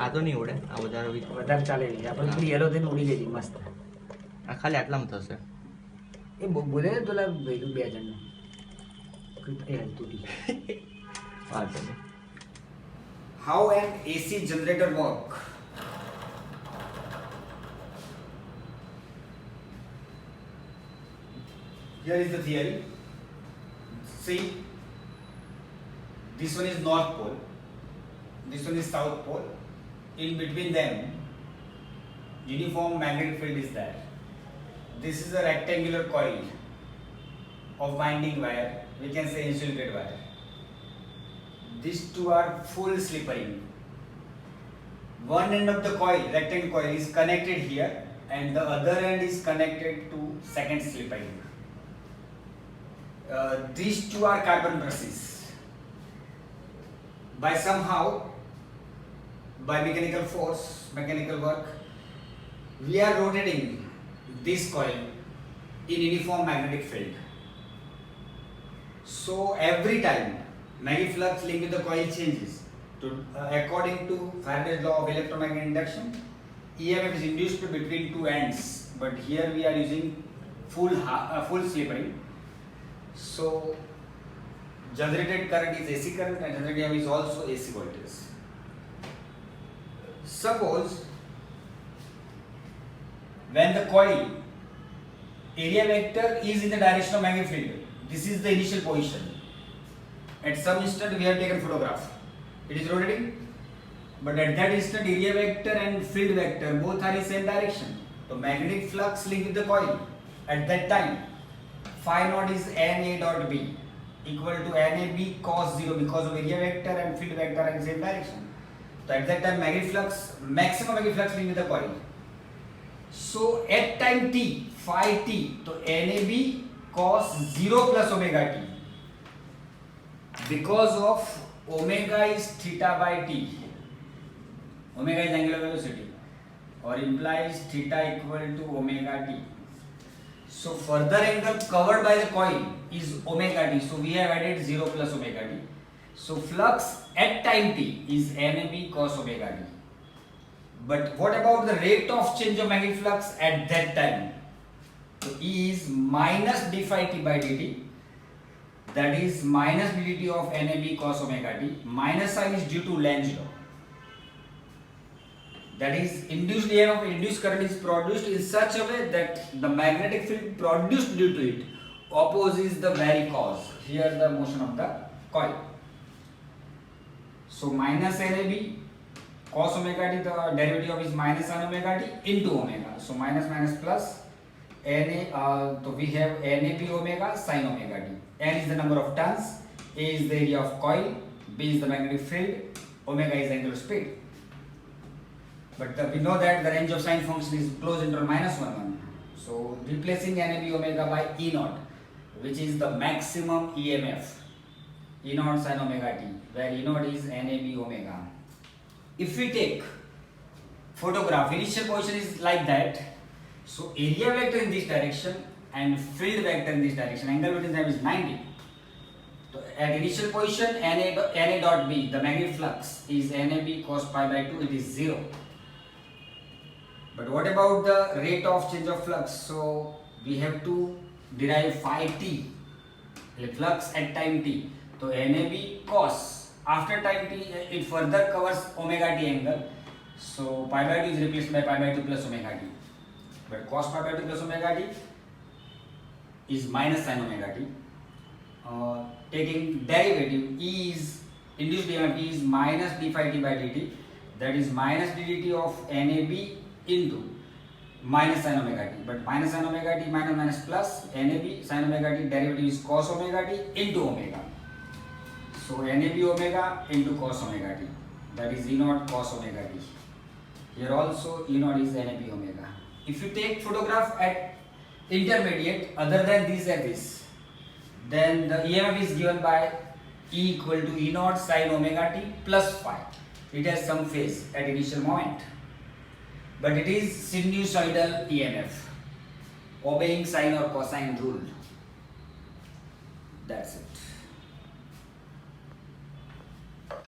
આ તો નહીં ઉડે, આ વધારે ચાલે નહીં. આપણે પેલી યલો થઈને ઉડી ગઈ મસ્ત. આ ખાલી આટલામાં થશે. એ બોલે ને પેલા ભાઈ બે જણને તૂટી. વાંધો નહીં. How an AC generator work? Here is the theory. See, this one is North Pole, this one is South Pole. In between them, uniform magnetic field is there. This is a rectangular coil of winding wire, we can say insulated wire. These two are full slippery. One end of the coil, rectangle coil, is connected here and the other end is connected to second slippery. These two are carbon brushes. By somehow, by mechanical force, mechanical work, we are rotating this coil in uniform magnetic field. So every time magnetic flux linked with the coil changes. According to Faraday's law of electromagnetic induction, EMF is induced between two ends, but here we are using full slippery. So generated current is AC current and generated EMF is also AC voltage. Suppose when the coil area vector is in the direction of magnetic field, this is the initial position. At some instant we have taken photograph. It is rotating, but at that instant area vector and field vector both are in same direction. So magnetic flux linked with the coil at that time, phi naught is Na dot B equal to NAB cos 0 because of area vector and field vector are in same direction. So at that time magnetic flux, maximum magnetic flux linked with the coil. So at time t, phi t, so NAB cos 0 plus omega t. Because of omega is theta by t, omega is angular velocity or implies theta equal to omega t. So further angle covered by the coil is omega t, so we have added 0 plus omega t. So flux at time t is NAB cos omega t. But what about the rate of change of magnetic flux at that time? So E is minus d phi t by dt. That is minus ddt of NAB cos omega t. Minus sign is due to Lenz law. That is induced EMF, induced current is produced in such a way that the magnetic field produced due to it opposes the very cause. Here the motion of the coil. So minus NAB cos omega t, the derivative of is minus sin omega t into omega. So minus minus plus so we have NAB omega sin omega t. N is the number of turns, A is the area of coil, B is the magnetic field, omega is angular speed. But we know that the range of sine function is closed interval minus 1 1. So replacing NAB omega by E naught, which is the maximum EMF, E naught sin omega t, where E naught is NAB omega. If we take photograph, initial position is like that. So area vector in this direction and field vector in this direction, angle between them is 90. So at initial position Na dot B, the magnetic flux is NAB cos pi by 2, it is 0. But what about the rate of change of flux? So we have to derive phi t, the flux at time t. So NAB cos, after time t it further covers omega t angle. So pi by 2 is replaced by pi by 2 plus omega t. But cos pi by 2 plus omega t is minus sin omega t. Taking derivative, E is induced EMF is minus d phi t by dt. That is minus ddt of NAB into minus sin omega t. But minus sin omega t minus minus plus NAB sin omega t derivative is cos omega t into omega. So NAB omega into cos omega t. That is E naught cos omega t. Here also E naught is NAB omega. If you take photograph at intermediate other than this and this, then the EMF is given by E equal to E naught sin omega t plus phi. It has some phase at initial moment, but it is sinusoidal EMF, obeying sine or cosine rule. That's it.